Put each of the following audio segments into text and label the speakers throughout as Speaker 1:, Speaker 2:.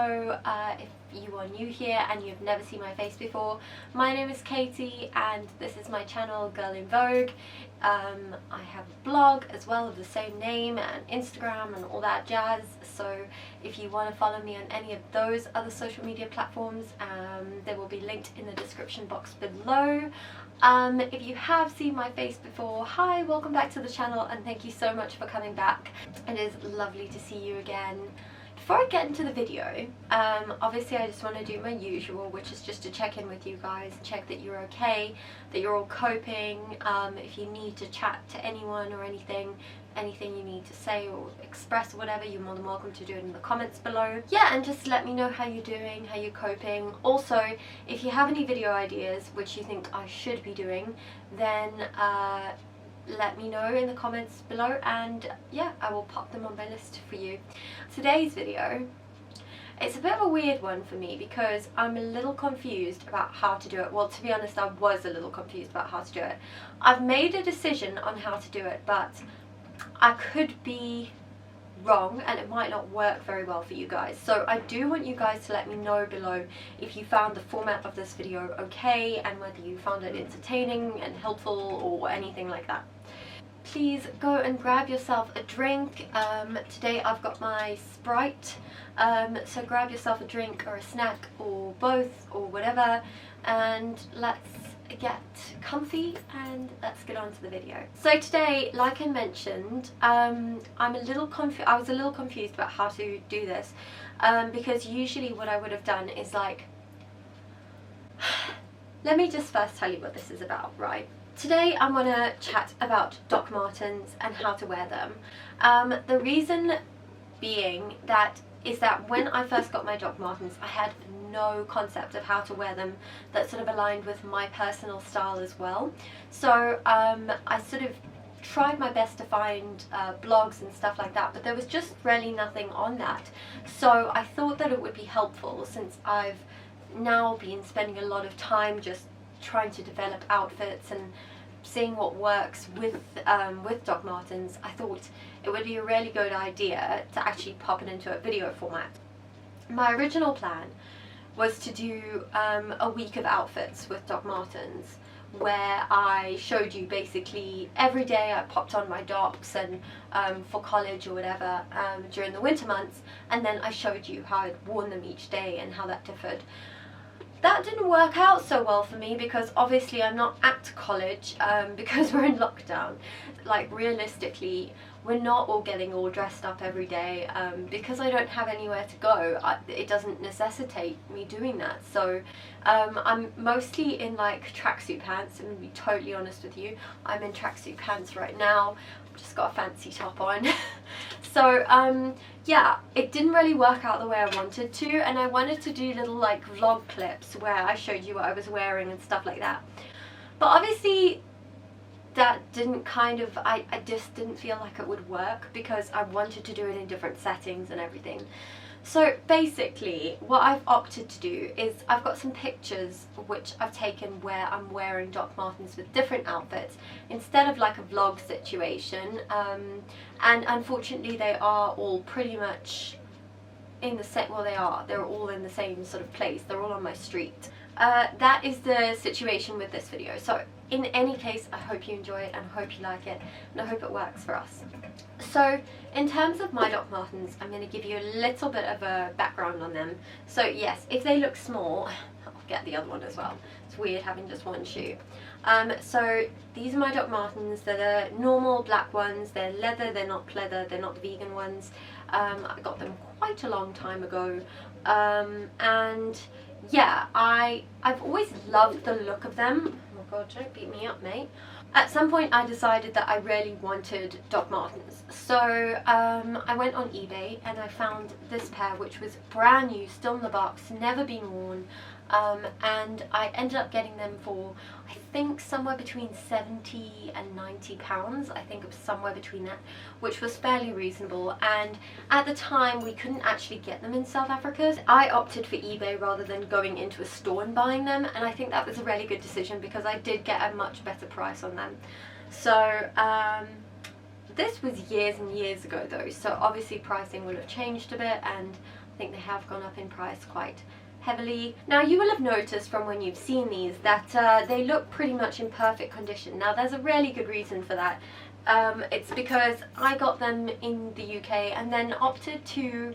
Speaker 1: hello, if you are new here and you've never seen my face before, my name is Katie and this is my channel Girl in Vogue. I have a blog as well of the same name and Instagram and all that jazz, so if you want to follow me on any of those other social media platforms, they will be linked in the description box below. If you have seen my face before, hi, welcome back to the channel and thank you so much for coming back. It is lovely to see you again. Before I get into the video, obviously I just want to do my usual, which is just to check in with you guys, check that you're okay, that you're all coping. If you need to chat to anyone or anything you need to say or express or whatever, you're more than welcome to do it in the comments below. Yeah, and just let me know how you're doing, how you're coping. Also, if you have any video ideas which you think I should be doing, then let me know in the comments below and yeah, I will pop them on my list for you. Today's video, it's a bit of a weird one for me because I'm a little confused about how to do it. Well, to be honest, I was a little confused about how to do it. I've made a decision on how to do it, but I could be wrong and it might not work very well for you guys. So I do want you guys to let me know below if you found the format of this video okay and whether you found it entertaining and helpful or anything like that. Please go and grab yourself a drink. Today I've got my Sprite, so grab yourself a drink or a snack or both or whatever, and let's get comfy and let's get on to the video. So today, like I mentioned, I was a little confused about how to do this, because usually what I would have done is like, let me just first tell you what this is about, right? Today I'm going to chat about Dr Martens and how to wear them. The reason being is that when I first got my Dr Martens, I had no concept of how to wear them that sort of aligned with my personal style as well. So I sort of tried my best to find blogs and stuff like that, but there was just really nothing on that. So I thought that it would be helpful, since I've now been spending a lot of time just trying to develop outfits and seeing what works with Dr Martens. I thought it would be a really good idea to actually pop it into a video format. My original plan was to do a week of outfits with Dr Martens, where I showed you basically every day I popped on my Docs and for college or whatever during the winter months, and then I showed you how I'd worn them each day and how that differed. That didn't work out so well for me because obviously I'm not at college because we're in lockdown. Like, realistically, we're not all getting all dressed up every day because I don't have anywhere to go. It doesn't necessitate me doing that. So I'm mostly in like tracksuit pants. I'm going to be totally honest with you. I'm in tracksuit pants right now. I've just got a fancy top on. So yeah, it didn't really work out the way I wanted to, and I wanted to do little like vlog clips where I showed you what I was wearing and stuff like that. But obviously that didn't I just didn't feel like it would work because I wanted to do it in different settings and everything. So basically what I've opted to do is I've got some pictures which I've taken where I'm wearing Dr Martens with different outfits instead of like a vlog situation, and unfortunately they are all pretty much in the same, well they're all in the same sort of place, they're all on my street. That is the situation with this video. So in any case, I hope you enjoy it and I hope you like it and I hope it works for us. So in terms of my Dr Martens, I'm going to give you a little bit of a background on them. So yes, if they look small, I'll get the other one as well. It's weird having just one shoe. So these are my Dr Martens. They're the normal black ones. They're leather, they're not pleather, they're not the vegan ones. I got them quite a long time ago, and yeah, I've always loved the look of them. Oh my god, don't beat me up, mate. At some point I decided that I really wanted Dr Martens, so I went on eBay and I found this pair which was brand new, still in the box, never been worn, and I ended up getting them for I think somewhere between 70 and 90 pounds. I think it was somewhere between that, which was fairly reasonable, and at the time we couldn't actually get them in South Africa. I opted for eBay rather than going into a store and buying them, and I think that was a really good decision because I did get a much better price on them. So this was years and years ago though, so obviously pricing will have changed a bit, and think they have gone up in price quite heavily. Now you will have noticed from when you've seen these that they look pretty much in perfect condition. Now there's a really good reason for that. It's because I got them in the UK and then opted to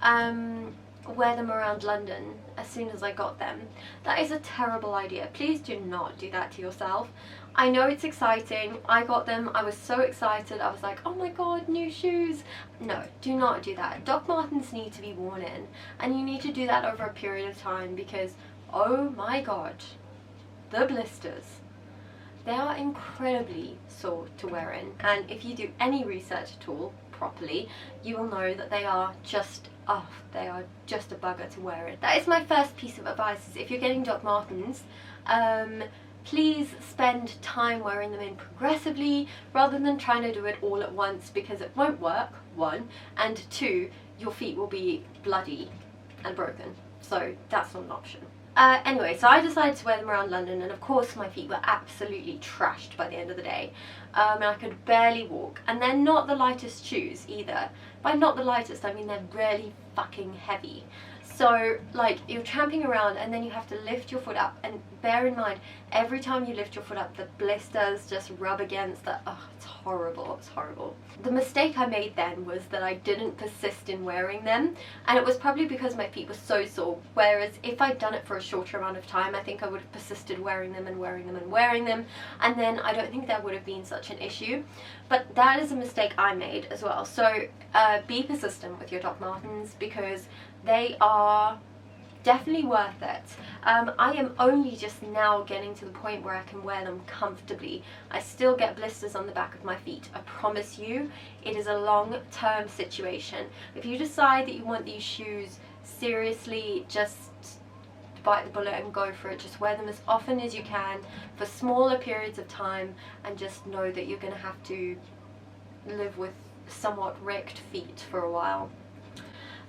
Speaker 1: wear them around London as soon as I got them. That is a terrible idea. Please do not do that to yourself. I know it's exciting. I got them. I was so excited. I was like, oh my god, new shoes. No, do not do that. Doc Martens need to be worn in, and you need to do that over a period of time because, oh my god, the blisters. They are incredibly sore to wear in, and if you do any research at all properly, you will know that they are just a bugger to wear in. That is my first piece of advice, is if you're getting Doc Martens, please spend time wearing them in progressively rather than trying to do it all at once, because it won't work, one, and two, your feet will be bloody and broken, so that's not an option. Anyway, so I decided to wear them around London, and of course my feet were absolutely trashed by the end of the day, and I could barely walk, and they're not the lightest shoes either. By not the lightest, I mean they're really fucking heavy. So like, you're tramping around and then you have to lift your foot up, and bear in mind, every time you lift your foot up the blisters just rub against the, oh, it's horrible, it's horrible. The mistake I made then was that I didn't persist in wearing them, and it was probably because my feet were so sore, whereas if I'd done it for a shorter amount of time, I think I would have persisted wearing them and wearing them and wearing them, and then I don't think that would have been such an issue. But that is a mistake I made as well. So be persistent with your Doc Martens, because they are definitely worth it. I am only just now getting to the point where I can wear them comfortably. I still get blisters on the back of my feet. I promise you, it is a long-term situation. If you decide that you want these shoes seriously, just bite the bullet and go for it. Just wear them as often as you can for smaller periods of time, and just know that you're going to have to live with somewhat wrecked feet for a while.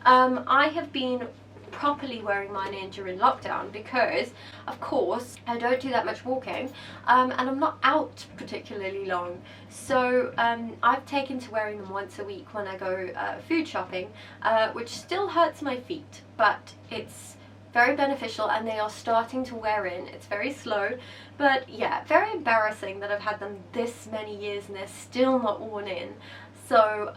Speaker 1: I have been properly wearing mine in during lockdown because, of course, I don't do that much walking, and I'm not out particularly long, so I've taken to wearing them once a week when I go food shopping, which still hurts my feet, but it's very beneficial and they are starting to wear in. It's very slow, but yeah, very embarrassing that I've had them this many years and they're still not worn in. So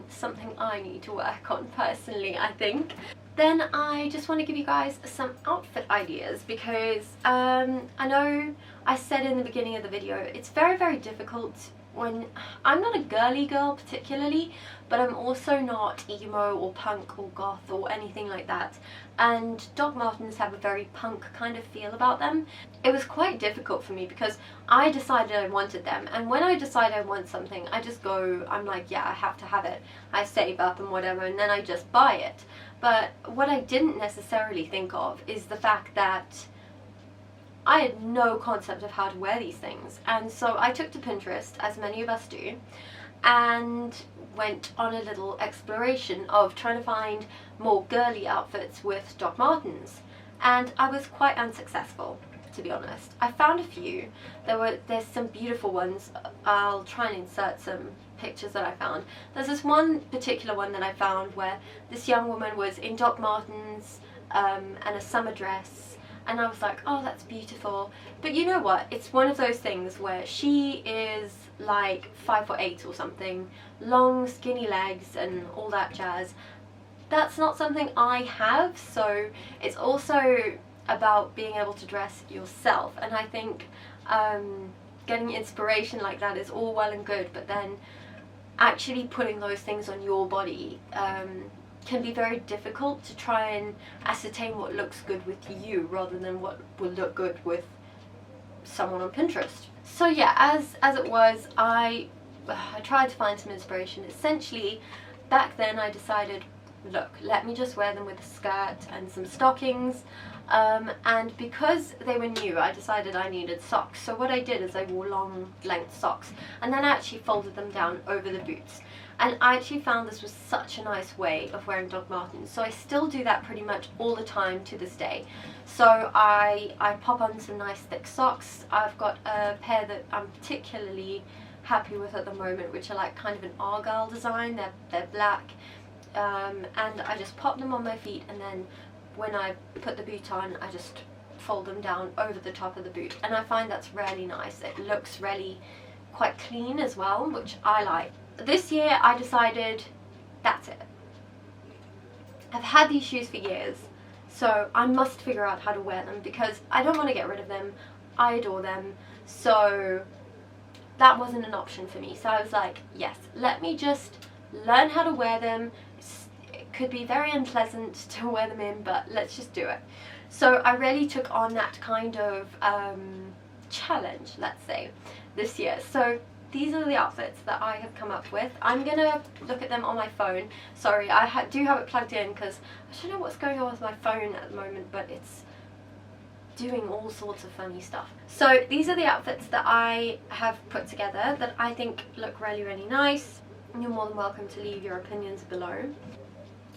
Speaker 1: something I need to work on personally, I think. Then I just want to give you guys some outfit ideas, because I know I said in the beginning of the video, it's very difficult when I'm not a girly girl particularly, but I'm also not emo or punk or goth or anything like that, and Doc Martens have a very punk kind of feel about them. It was quite difficult for me because I decided I wanted them, and when I decide I want something, I just go, I'm like, yeah, I have to have it. I save up and whatever, and then I just buy it. But what I didn't necessarily think of is the fact that I had no concept of how to wear these things, and so I took to Pinterest, as many of us do, and went on a little exploration of trying to find more girly outfits with Doc Martens, and I was quite unsuccessful, to be honest. I found a few. There's some beautiful ones. I'll try and insert some pictures that I found. There's this one particular one that I found where this young woman was in Doc Martens and a summer dress, and I was like, oh, that's beautiful. But you know what, it's one of those things where she is like 5'8" or something, long skinny legs and all that jazz. That's not something I have, so it's also about being able to dress yourself, and I think getting inspiration like that is all well and good, but then actually putting those things on your body can be very difficult to try and ascertain what looks good with you rather than what will look good with someone on Pinterest. So yeah, as it was, I tried to find some inspiration. Essentially, back then I decided, look, let me just wear them with a skirt and some stockings, and because they were new, I decided I needed socks. So what I did is I wore long length socks, and then I actually folded them down over the boots. And I actually found this was such a nice way of wearing Doc Martens, so I still do that pretty much all the time to this day. So I pop on some nice thick socks. I've got a pair that I'm particularly happy with at the moment, which are like kind of an argyle design. They're black, and I just pop them on my feet, and then when I put the boot on, I just fold them down over the top of the boot, and I find that's really nice. It looks really quite clean as well, which I like. This year I decided that's it. I've had these shoes for years, so I must figure out how to wear them because I don't want to get rid of them. I adore them, so that wasn't an option for me. So I was like, yes, let me just learn how to wear them. It could be very unpleasant to wear them in, but let's just do it. So I really took on that kind of challenge, let's say, this year. So these are the outfits that I have come up with. I'm gonna look at them on my phone. Sorry, I do have it plugged in because I don't know what's going on with my phone at the moment, but it's doing all sorts of funny stuff. So these are the outfits that I have put together that I think look really, really nice. You're more than welcome to leave your opinions below.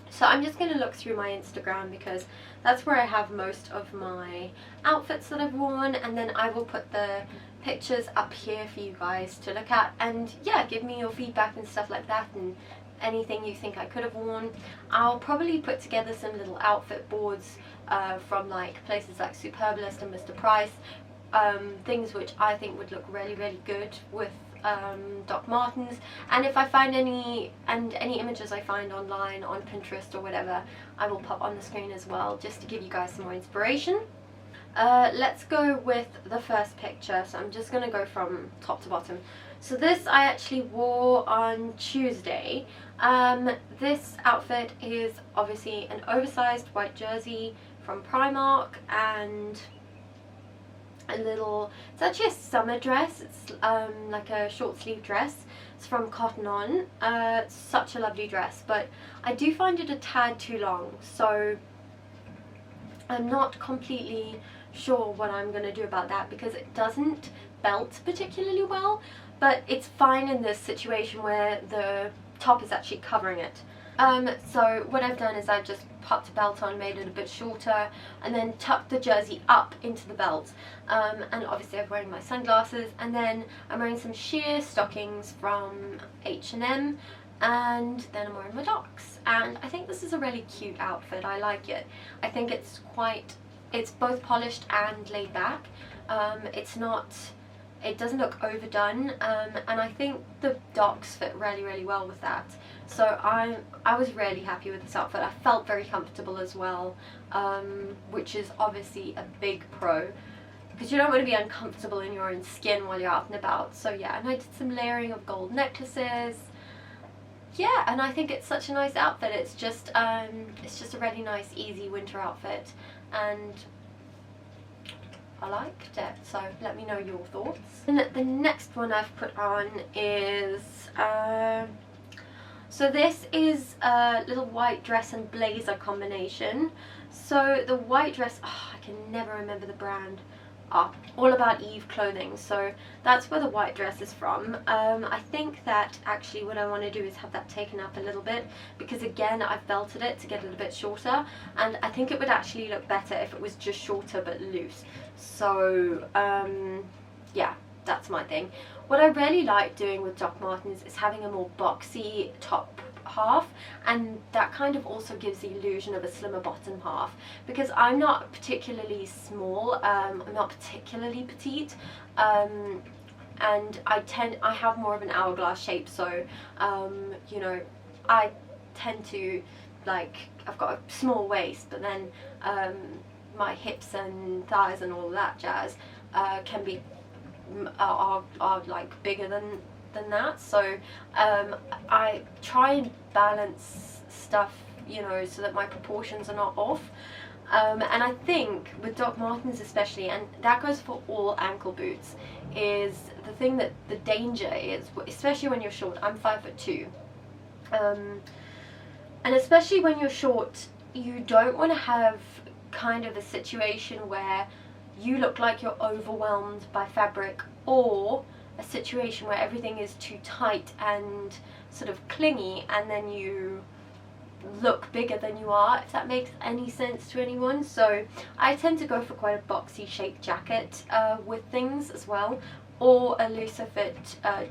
Speaker 1: So I'm just going to look through my Instagram because that's where I have most of my outfits that I've worn, and then I will put the pictures up here for you guys to look at, and yeah, give me your feedback and stuff like that, and anything you think I could have worn. I'll probably put together some little outfit boards from like places like Superbalist and Mr. Price, things which I think would look really, really good with Dr. Martens, and if I find any images I find online on Pinterest or whatever, I will pop on the screen as well, just to give you guys some more inspiration. Let's go with the first picture. So I'm just going to go from top to bottom. So this I actually wore on Tuesday. This outfit is obviously an oversized white jersey from Primark, and it's actually a summer dress. It's like a short sleeve dress. It's from Cotton On. It's such a lovely dress, but I do find it a tad too long, so I'm not completely sure what I'm going to do about that because it doesn't belt particularly well, but it's fine in this situation where the top is actually covering it. So what I've done is I've just popped a belt on, made it a bit shorter, and then tucked the jersey up into the belt. And obviously I'm wearing my sunglasses, and then I'm wearing some sheer stockings from H&M, and then I'm wearing my Docs. And I think this is a really cute outfit. I like it. I think it's both polished and laid back. It doesn't look overdone, and I think the Docs fit really, really well with that. So I was really happy with this outfit. I felt very comfortable as well, which is obviously a big pro, because you don't want to be uncomfortable in your own skin while you're out and about. So yeah, and I did some layering of gold necklaces. Yeah, and I think it's such a nice outfit. It's just a really nice, easy winter outfit, and I liked it. So let me know your thoughts. And the next one I've put on is so this is a little white dress and blazer combination. So the white dress, I can never remember the brand. All About Eve clothing, so that's where the white dress is from. I think that actually what I want to do is have that taken up a little bit, because again I've belted it to get it a bit shorter, and I think it would actually look better if it was just shorter but loose. So yeah, that's my thing. What I really like doing with Dr. Martens is having a more boxy top half, and that kind of also gives the illusion of a slimmer bottom half, because I'm not particularly small, I'm not particularly petite, and I have more of an hourglass shape, so you know, I tend to, like, I've got a small waist, but then my hips and thighs and all of that jazz can be are like bigger than that, so I try and balance stuff, you know, so that my proportions are not off, and I think with Dr. Martens especially, and that goes for all ankle boots, is the thing that the danger is, especially when you're short. I'm 5'2", and especially when you're short, you don't want to have kind of a situation where you look like you're overwhelmed by fabric, or a situation where everything is too tight and sort of clingy, and then you look bigger than you are, if that makes any sense to anyone. So I tend to go for quite a boxy shaped jacket with things as well, or a looser fit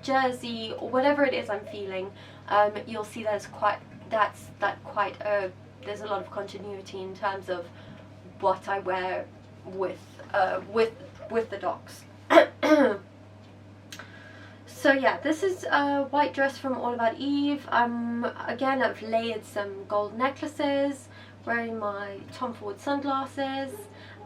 Speaker 1: jersey, or whatever it is I'm feeling. You'll see there's that's like quite a, there's a lot of continuity in terms of what I wear with the docs. So yeah, this is a white dress from All About Eve. Again, I've layered some gold necklaces, wearing my Tom Ford sunglasses.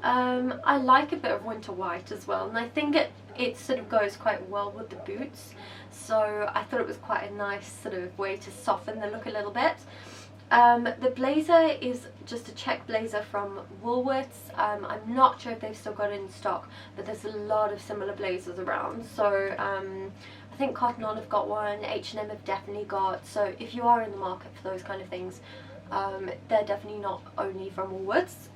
Speaker 1: I like a bit of winter white as well, and I think it sort of goes quite well with the boots, so I thought it was quite a nice sort of way to soften the look a little bit. The blazer is just a check blazer from Woolworths. I'm not sure if they've still got it in stock, but there's a lot of similar blazers around, so I think Cotton On have got one, H&M have definitely got, so if you are in the market for those kind of things, they're definitely not only from Woolworths.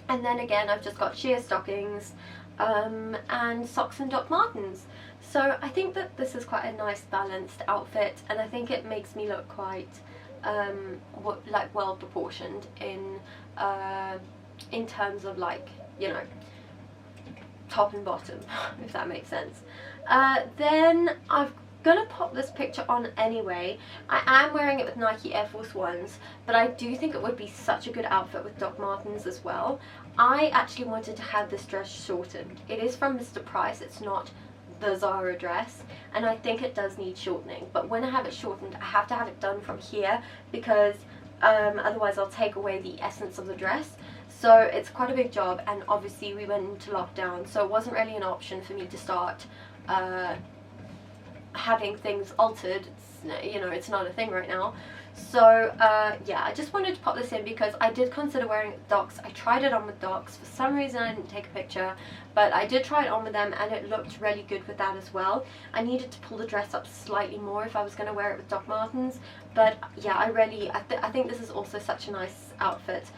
Speaker 1: And then again, I've just got sheer stockings and socks and Dr Martens. So I think that this is quite a nice balanced outfit, and I think it makes me look quite like well proportioned in terms of, like, you know, top and bottom, if that makes sense. Then I'm gonna pop this picture on anyway. I am wearing it with Nike Air Force Ones, but I do think it would be such a good outfit with Dr Martens as well. I actually wanted to have this dress shortened. It is from Mr Price, it's not the Zara dress, and I think it does need shortening, but when I have it shortened I have to have it done from here, because otherwise I'll take away the essence of the dress. So it's quite a big job, and obviously we went into lockdown, so it wasn't really an option for me to start having things altered. It's, you know, it's not a thing right now. So yeah, I just wanted to pop this in because I did consider wearing it with docs. I tried it on with docs. For some reason I didn't take a picture, but I did try it on with them and it looked really good with that as well. I needed to pull the dress up slightly more if I was going to wear it with Dr Martens, but yeah, I think this is also such a nice outfit,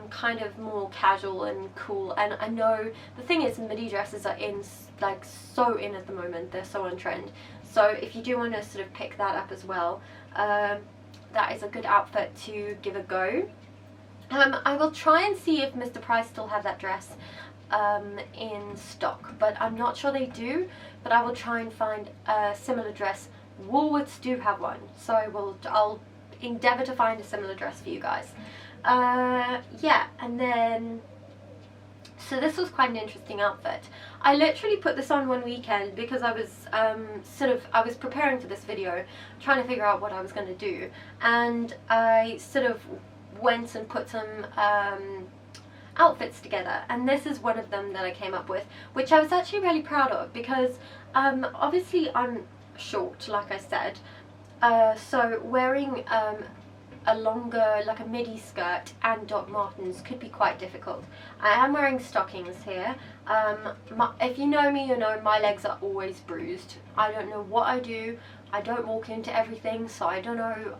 Speaker 1: kind of more casual and cool. And I know the thing is, midi dresses are in, like, so in at the moment, they're so on trend. So if you do want to sort of pick that up as well, that is a good outfit to give a go. I will try and see if Mr Price still have that dress in stock, but I'm not sure they do, but I will try and find a similar dress. Woolworths do have one, so I'll endeavour to find a similar dress for you guys. Yeah, and then, so this was quite an interesting outfit. I literally put this on one weekend because I was I was preparing for this video, trying to figure out what I was going to do, and I sort of went and put some outfits together, and this is one of them that I came up with, which I was actually really proud of, because obviously I'm short, like I said, so wearing a longer, like a midi skirt and Dr Martens could be quite difficult. I am wearing stockings here. If you know me, you know my legs are always bruised. I don't know what I do. I don't walk into everything, so I don't know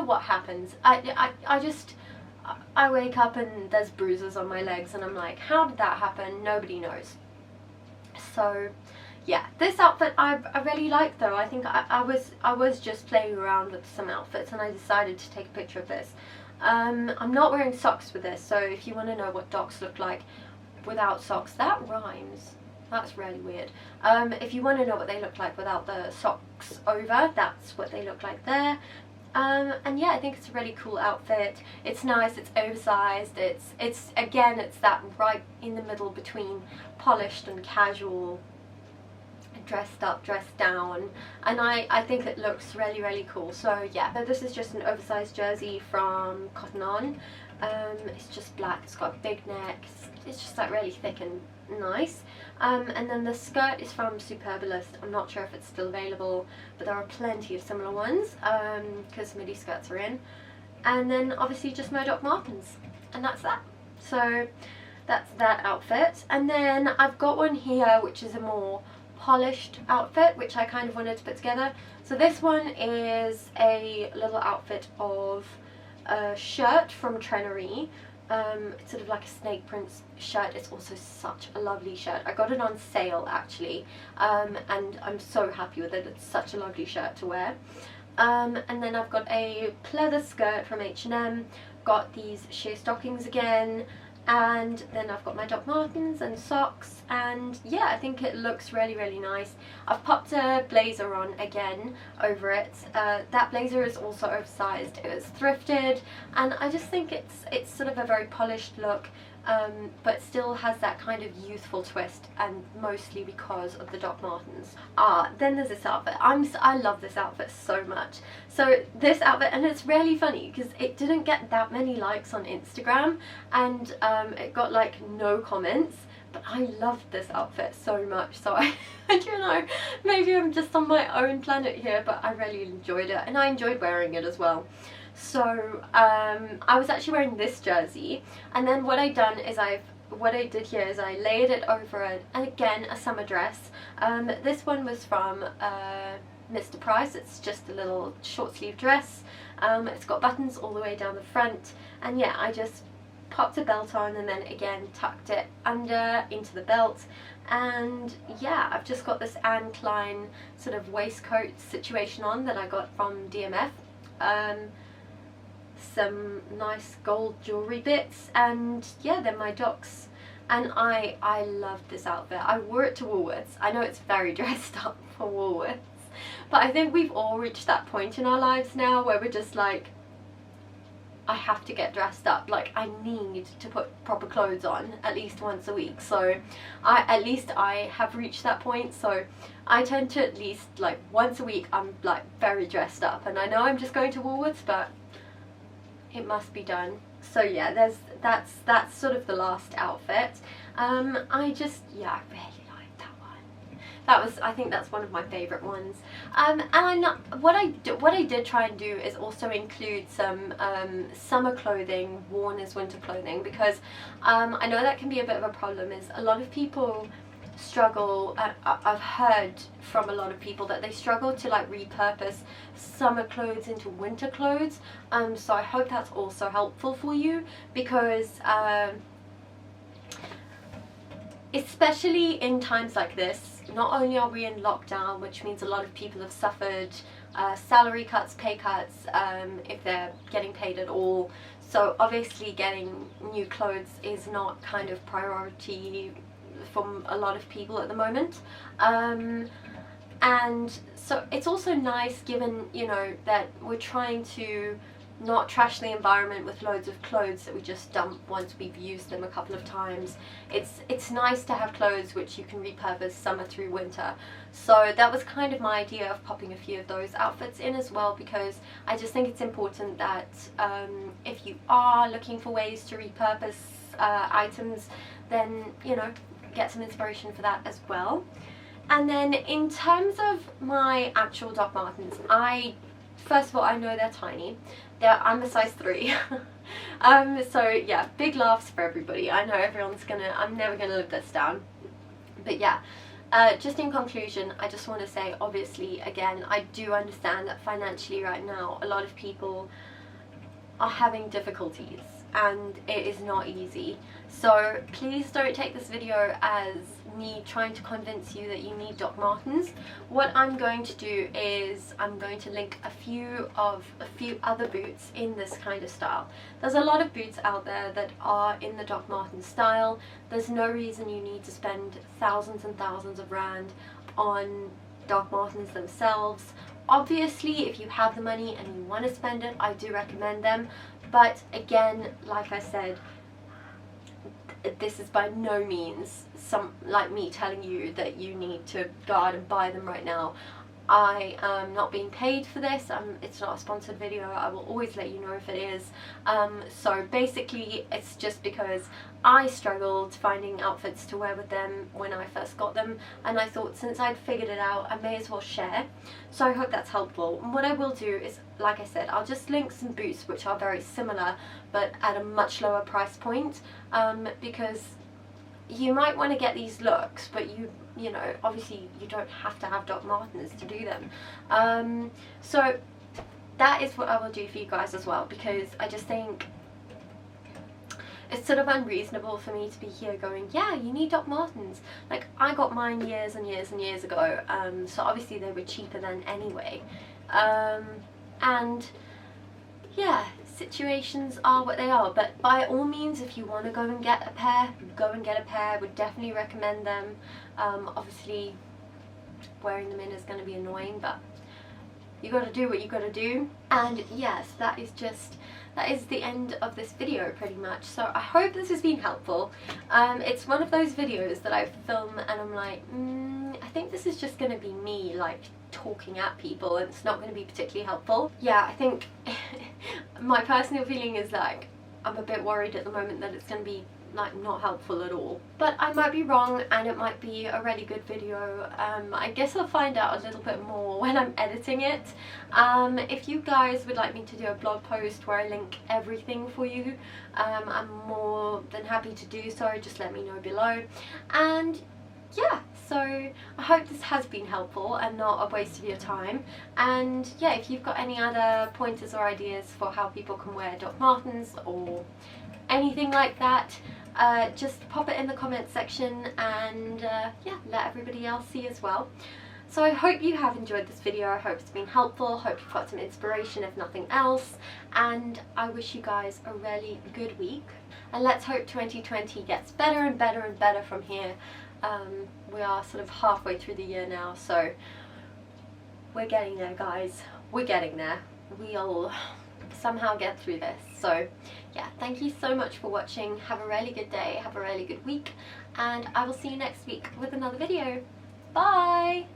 Speaker 1: what happens. I wake up and there's bruises on my legs and I'm like, how did that happen? Nobody knows. So yeah, this outfit I really like though. I think I was just playing around with some outfits and I decided to take a picture of this. I'm not wearing socks with this, so if you want to know what docs look like without socks, that rhymes. That's really weird. If you want to know what they look like without the socks over, that's what they look like there. And yeah, I think it's a really cool outfit. It's nice, it's oversized, it's again, it's that right in the middle between polished and casual, dressed up, dressed down, and I think it looks really, really cool. So yeah, so this is just an oversized jersey from Cotton On. It's just black, it's got a big neck, it's just like really thick and nice. And then the skirt is from Superbalist. I'm not sure if it's still available, but there are plenty of similar ones, because midi skirts are in. And then obviously just my Dr Martens, and that's that. So that's that outfit. And then I've got one here which is a more polished outfit, which I kind of wanted to put together. So this one is a little outfit of a shirt from Trenery. It's sort of like a snake print shirt. It's also such a lovely shirt. I got it on sale actually, and I'm so happy with it. It's such a lovely shirt to wear. And then I've got a pleather skirt from H&M, got these sheer stockings again, And then I've got my Dr Martens and socks, and yeah, I think it looks really, really nice. I've popped a blazer on again over it. That blazer is also oversized. It was thrifted, and I just think it's sort of a very polished look, but still has that kind of youthful twist, and mostly because of the Dr Martens. Then there's this outfit. I love this outfit so much. So this outfit, and it's really funny because it didn't get that many likes on Instagram, and it got like no comments, but I loved this outfit so much. So I don't know, maybe I'm just on my own planet here, but I really enjoyed it, and I enjoyed wearing it as well. So I was actually wearing this jersey, and then what I did here is I layered it over a summer dress. This one was from Mr. Price. It's just a little short sleeve dress. It's got buttons all the way down the front, and yeah, I just popped a belt on and then again tucked it under into the belt. And yeah, I've just got this Anne Klein sort of waistcoat situation on that I got from DMF. Some nice gold jewellery bits, and yeah, then my docs. And I loved this outfit. I wore it to Woolworths. I know it's very dressed up for Woolworths, but I think we've all reached that point in our lives now where we're just like, I have to get dressed up. Like, I need to put proper clothes on at least once a week. So at least I have reached that point. So I tend to at least like once a week I'm like very dressed up, and I know I'm just going to Woolworths, but it must be done. So yeah, that's sort of the last outfit. I really like that one. I think that's one of my favourite ones. And what I did try and do is also include some summer clothing worn as winter clothing, because I know that can be a bit of a problem. Is a lot of people struggle. I've heard from a lot of people that they struggle to like repurpose summer clothes into winter clothes. So I hope that's also helpful for you, because especially in times like this, not only are we in lockdown, which means a lot of people have suffered salary cuts, pay cuts, if they're getting paid at all. So obviously getting new clothes is not kind of priority from a lot of people at the moment, and so it's also nice, given you know that we're trying to not trash the environment with loads of clothes that we just dump once we've used them a couple of times. It's nice to have clothes which you can repurpose summer through winter. So that was kind of my idea of popping a few of those outfits in as well, because I just think it's important that if you are looking for ways to repurpose items, then you know, get some inspiration for that as well. And then in terms of my actual Dr Martens, first of all, I know they're tiny. I'm a size 3. So yeah, big laughs for everybody. I know I'm never gonna live this down. But yeah, just in conclusion, I just want to say, obviously, again, I do understand that financially right now a lot of people are having difficulties, and it is not easy. So please don't take this video as me trying to convince you that you need Dr Martens. What I'm going to do is I'm going to link a few other boots in this kind of style. There's a lot of boots out there that are in the Dr Martens style. There's no reason you need to spend thousands and thousands of rand on Dr Martens themselves. Obviously, if you have the money and you want to spend it, I do recommend them. But again, like I said, this is by no means like me telling you that you need to go out and buy them right now. I am not being paid for this. It's not a sponsored video. I will always let you know if it is. So basically it's just because I struggled finding outfits to wear with them when I first got them, and I thought since I'd figured it out, I may as well share. So I hope that's helpful. And what I will do is, like I said, I'll just link some boots which are very similar but at a much lower price point, because you might want to get these looks, but you know, obviously you don't have to have Dr Martens to do them. So that is what I will do for you guys as well, because I just think it's sort of unreasonable for me to be here going, yeah, you need Dr Martens. Like, I got mine years and years and years ago, so obviously they were cheaper then anyway. And yeah, situations are what they are, but by all means, if you want to go and get a pair, go and get a pair. Would definitely recommend them. Obviously wearing them in is going to be annoying, but you got to do what you got to do. And yes, that is the end of this video pretty much. So I hope this has been helpful. It's one of those videos that I film and I'm like, I think this is just going to be me like talking at people, and it's not going to be particularly helpful. Yeah, I think my personal feeling is like I'm a bit worried at the moment that it's going to be like not helpful at all, but I might be wrong and it might be a really good video. I guess I'll find out a little bit more when I'm editing it. If you guys would like me to do a blog post where I link everything for you, I'm more than happy to do so. Just let me know below. And yeah, so I hope this has been helpful and not a waste of your time. And yeah, if you've got any other pointers or ideas for how people can wear Dr Martens or anything like that, just pop it in the comment section, and yeah, let everybody else see as well. So I hope you have enjoyed this video. I hope it's been helpful. Hope you've got some inspiration if nothing else, and I wish you guys a really good week, and let's hope 2020 gets better and better and better from here. We are sort of halfway through the year now, so we're getting there, guys. We're getting there. We'll somehow get through this. So yeah, thank you so much for watching. Have a really good day, have a really good week, and I will see you next week with another video. Bye!